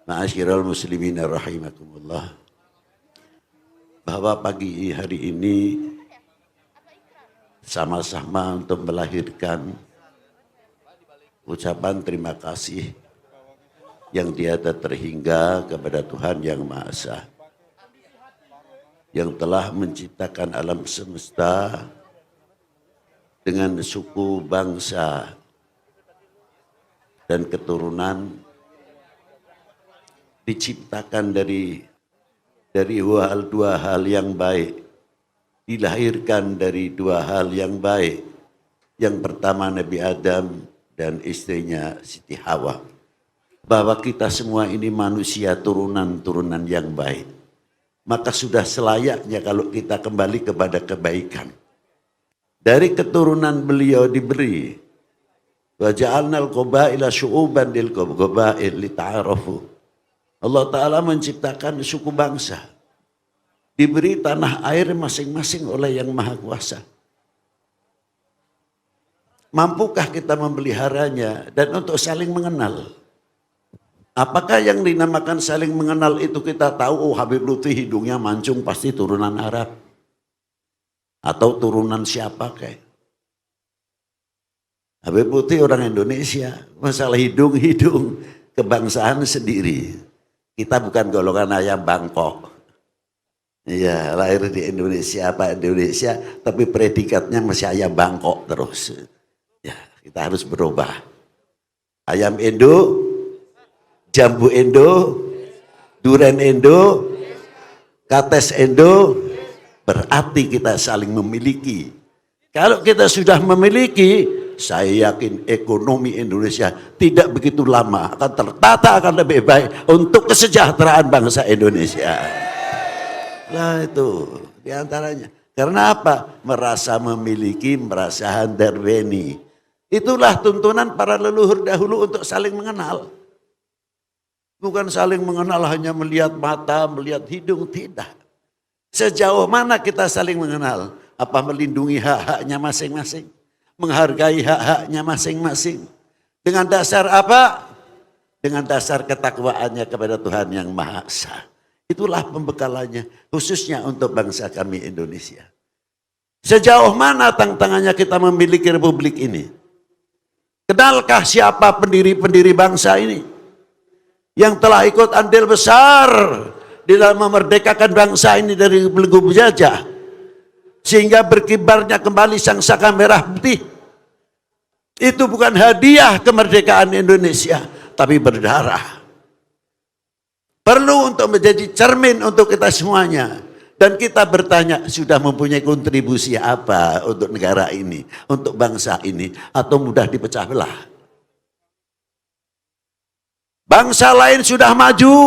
Ma'asyiral muslimin rahimakumullah. Bahwa pagi hari ini sama-sama untuk melahirkan ucapan terima kasih yang tiada terhingga kepada Tuhan Yang Maha Esa, yang telah menciptakan alam semesta dengan suku, bangsa, dan keturunan, diciptakan dari dua hal yang baik, dilahirkan dari dua hal yang baik. Yang pertama Nabi Adam dan istrinya Siti Hawa. Bahwa kita semua ini manusia turunan-turunan yang baik. Maka sudah selayaknya kalau kita kembali kepada kebaikan. Dari keturunan beliau diberi wa ja'alnal qabaila syu'uban lil qabail lita'arafu. Allah Ta'ala menciptakan suku bangsa. Diberi tanah air masing-masing oleh Yang Maha Kuasa. Mampukah kita memeliharanya dan untuk saling mengenal? Apakah yang dinamakan saling mengenal itu kita tahu, oh Habib Lutfi hidungnya mancung pasti turunan Arab. Atau turunan siapa kayak. Habib Lutfi orang Indonesia, masalah hidung kebangsaan sendiri. Kita bukan golongan ayam Bangkok. Iya, lahir di Indonesia, apa Indonesia, tapi predikatnya masih ayam Bangkok terus. Ya, kita harus berubah. Ayam Indo, jambu Indo, duren Indo, kates Indo, berarti kita saling memiliki. Kalau kita sudah memiliki, saya yakin ekonomi Indonesia tidak begitu lama akan tertata, akan lebih baik untuk kesejahteraan bangsa Indonesia. Nah itu diantaranya. Karena apa? Merasa memiliki, merasa handarweni. Itulah tuntunan para leluhur dahulu untuk saling mengenal. Bukan saling mengenal hanya melihat mata, melihat hidung, tidak. Sejauh mana kita saling mengenal? Apa melindungi hak-haknya masing-masing? Menghargai hak-haknya masing-masing. Dengan dasar apa? Dengan dasar ketakwaannya kepada Tuhan Yang Maha Esa. Itulah pembekalannya, khususnya untuk bangsa kami Indonesia. Sejauh mana tantangannya kita memiliki republik ini? Kenalkah siapa pendiri-pendiri bangsa ini? Yang telah ikut andil besar di dalam memerdekakan bangsa ini dari belenggu penjajah. Sehingga berkibarnya kembali sangsaka merah putih. Itu bukan hadiah kemerdekaan Indonesia, tapi berdarah. Perlu untuk menjadi cermin untuk kita semuanya. Dan kita bertanya, sudah mempunyai kontribusi apa untuk negara ini, untuk bangsa ini, atau mudah dipecah belah? Bangsa lain sudah maju.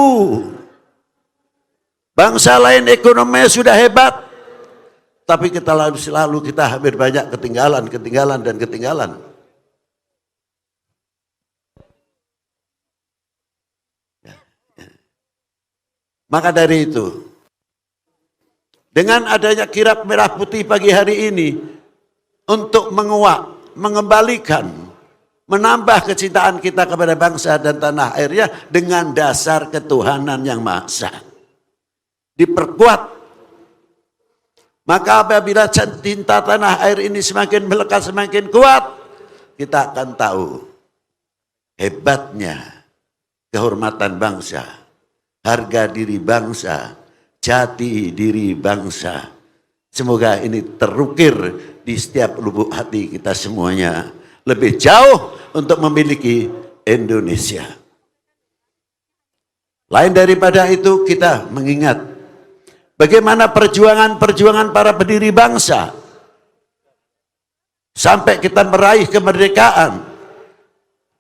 Bangsa lain ekonominya sudah hebat. Tapi kita selalu kita hampir banyak ketinggalan. Maka dari itu, dengan adanya kirap merah putih pagi hari ini, untuk menguak, mengembalikan, menambah kecintaan kita kepada bangsa dan tanah airnya dengan dasar ketuhanan Yang Maha Esa. Diperkuat. Maka apabila cinta tanah air ini semakin melekat, semakin kuat, kita akan tahu hebatnya kehormatan bangsa, harga diri bangsa, jati diri bangsa. Semoga ini terukir di setiap lubuk hati kita semuanya. Lebih jauh untuk memiliki Indonesia. Lain daripada itu kita mengingat bagaimana perjuangan para pendiri bangsa sampai kita meraih kemerdekaan.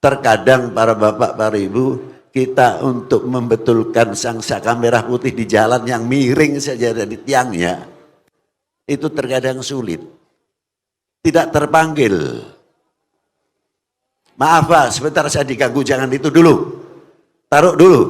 Terkadang para bapak, para ibu, kita untuk membetulkan sangsaka merah putih di jalan yang miring saja dari tiangnya, itu terkadang sulit. Tidak terpanggil. Maaf Pak, sebentar saya diganggu, jangan itu dulu. Taruh dulu.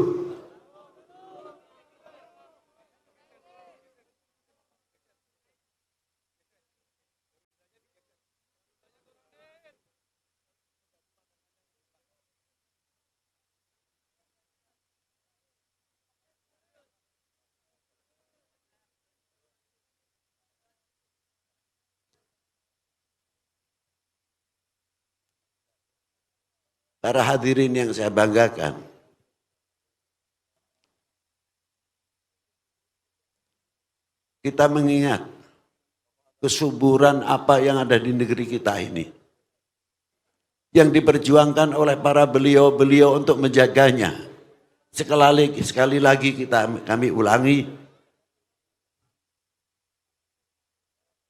Para hadirin yang saya banggakan, kita mengingat kesuburan apa yang ada di negeri kita ini, yang diperjuangkan oleh para beliau-beliau untuk menjaganya. Sekali lagi kami ulangi,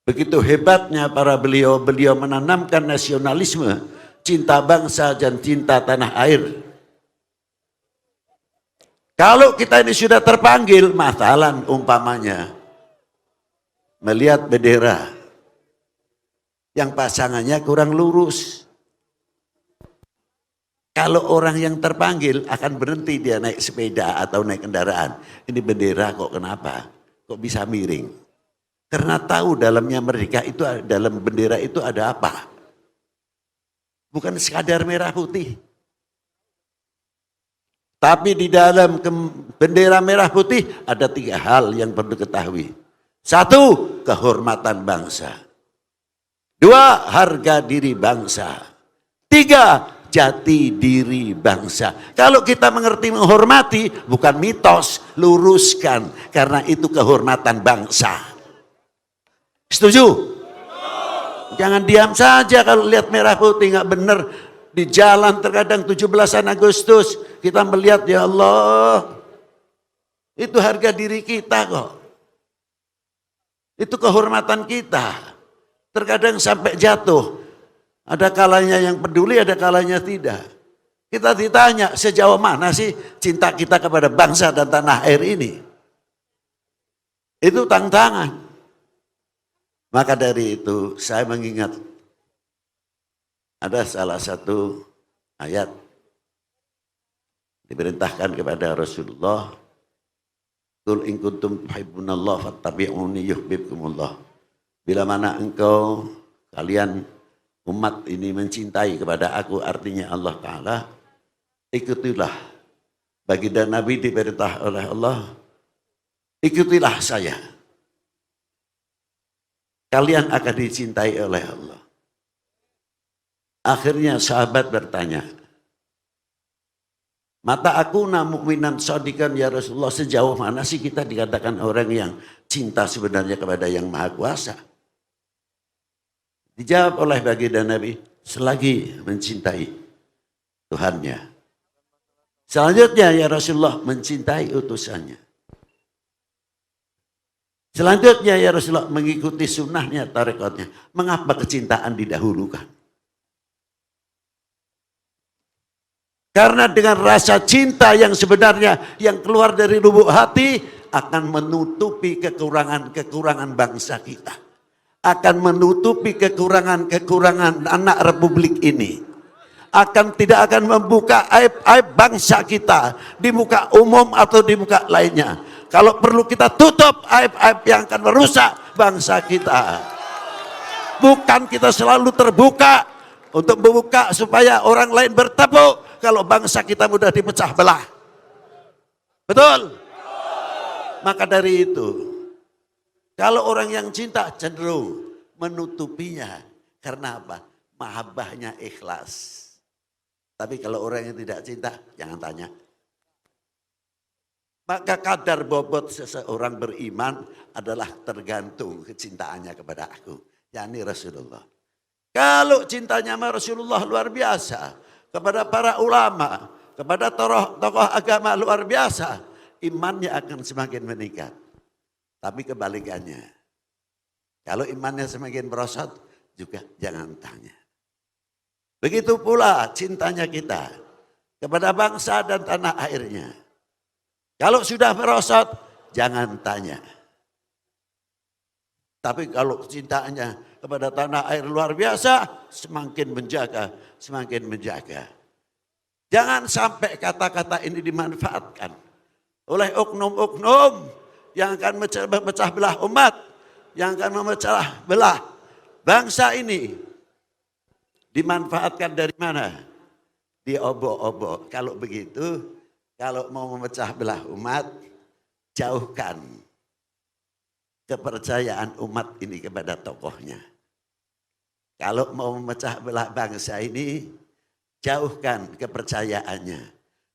begitu hebatnya para beliau-beliau menanamkan nasionalisme, cinta bangsa dan cinta tanah air. Kalau kita ini sudah terpanggil, masalah umpamanya melihat bendera yang pasangannya kurang lurus. Kalau orang yang terpanggil akan berhenti dia naik sepeda atau naik kendaraan. Ini bendera kok kenapa? Kok bisa miring? Karena tahu dalamnya mereka itu, dalam bendera itu ada apa? Bukan sekadar merah putih. Tapi di dalam bendera merah putih ada 3 hal yang perlu diketahui. 1, kehormatan bangsa. 2, harga diri bangsa. 3, jati diri bangsa. Kalau kita mengerti menghormati, bukan mitos, luruskan. Karena itu kehormatan bangsa. Setuju? Jangan diam saja kalau lihat merah putih nggak benar. Di jalan terkadang 17 Agustus kita melihat, ya Allah, itu harga diri kita kok. Itu kehormatan kita. Terkadang sampai jatuh. Ada kalanya yang peduli, ada kalanya tidak. Kita ditanya sejauh mana sih cinta kita kepada bangsa dan tanah air ini. Itu tantangan. Maka dari itu saya mengingat ada salah satu ayat diperintahkan kepada Rasulullah, qul in kuntum tuhibbunallah fattabi'uni yuhibbukumullah. Bila mana engkau kalian umat ini mencintai kepada aku, artinya Allah Ta'ala, ikutilah. Baginda Nabi diperintah oleh Allah, ikutilah saya. Kalian akan dicintai oleh Allah. Akhirnya sahabat bertanya, mata aku mu'minan shadiqan ya Rasulullah, sejauh mana sih kita dikatakan orang yang cinta sebenarnya kepada yang Maha Kuasa? Dijawab oleh baginda Nabi, selagi mencintai Tuhannya. Selanjutnya ya Rasulullah, mencintai utusannya. Selanjutnya ya Rasulullah, mengikuti sunnahnya, tarekatnya. Mengapa kecintaan didahulukan? Karena dengan rasa cinta yang sebenarnya yang keluar dari lubuk hati akan menutupi kekurangan-kekurangan bangsa kita. Akan menutupi kekurangan-kekurangan anak republik ini. Tidak akan membuka aib-aib bangsa kita di muka umum atau di muka lainnya. Kalau perlu kita tutup aib-aib yang akan merusak bangsa kita. Bukan kita selalu terbuka untuk membuka supaya orang lain bertepuk kalau bangsa kita mudah dipecah belah. Betul? Maka dari itu, kalau orang yang cinta cenderung menutupinya. Karena apa? Mahabbahnya ikhlas. Tapi kalau orang yang tidak cinta, jangan tanya. Maka kadar bobot seseorang beriman adalah tergantung kecintaannya kepada aku, yakni Rasulullah. Kalau cintanya sama Rasulullah luar biasa, kepada para ulama, kepada tokoh agama luar biasa, imannya akan semakin meningkat. Tapi kebalikannya, kalau imannya semakin merosot, juga jangan tanya. Begitu pula cintanya kita kepada bangsa dan tanah airnya. Kalau sudah merosot, jangan tanya. Tapi kalau cintanya kepada tanah air luar biasa, semakin menjaga, semakin menjaga. Jangan sampai kata-kata ini dimanfaatkan oleh oknum-oknum yang akan memecah belah umat, yang akan memecah belah bangsa ini. Dimanfaatkan dari mana? Diobok-obok. Kalau begitu, kalau mau memecah belah umat, jauhkan kepercayaan umat ini kepada tokohnya. Kalau mau memecah belah bangsa ini, jauhkan kepercayaannya,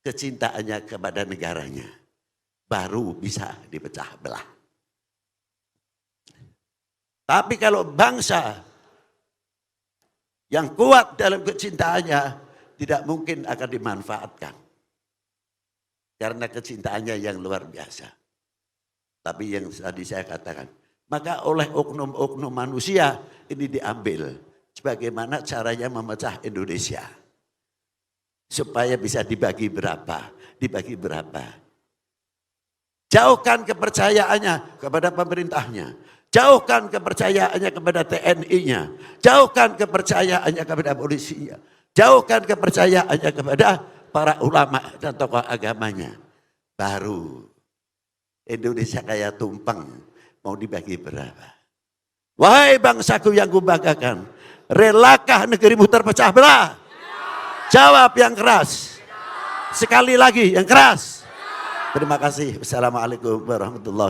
kecintaannya kepada negaranya, baru bisa dipecah belah. Tapi kalau bangsa yang kuat dalam kecintaannya tidak mungkin akan dimanfaatkan. Karena kecintaannya yang luar biasa. Tapi yang tadi saya katakan, maka oleh oknum-oknum manusia ini diambil. Sebagaimana caranya memecah Indonesia. Supaya bisa dibagi berapa, dibagi berapa. Jauhkan kepercayaannya kepada pemerintahnya. Jauhkan kepercayaannya kepada TNI-nya. Jauhkan kepercayaannya kepada polisinya. Jauhkan kepercayaannya kepada para ulama dan tokoh agamanya. Baru Indonesia kayak tumpeng mau dibagi berapa. Wahai bangsaku yang kubanggakan, relakah negerimu terpecah belah? Jawab yang keras. Sekali lagi yang keras. Terima kasih. Wassalamualaikum warahmatullahi wabarakatuh.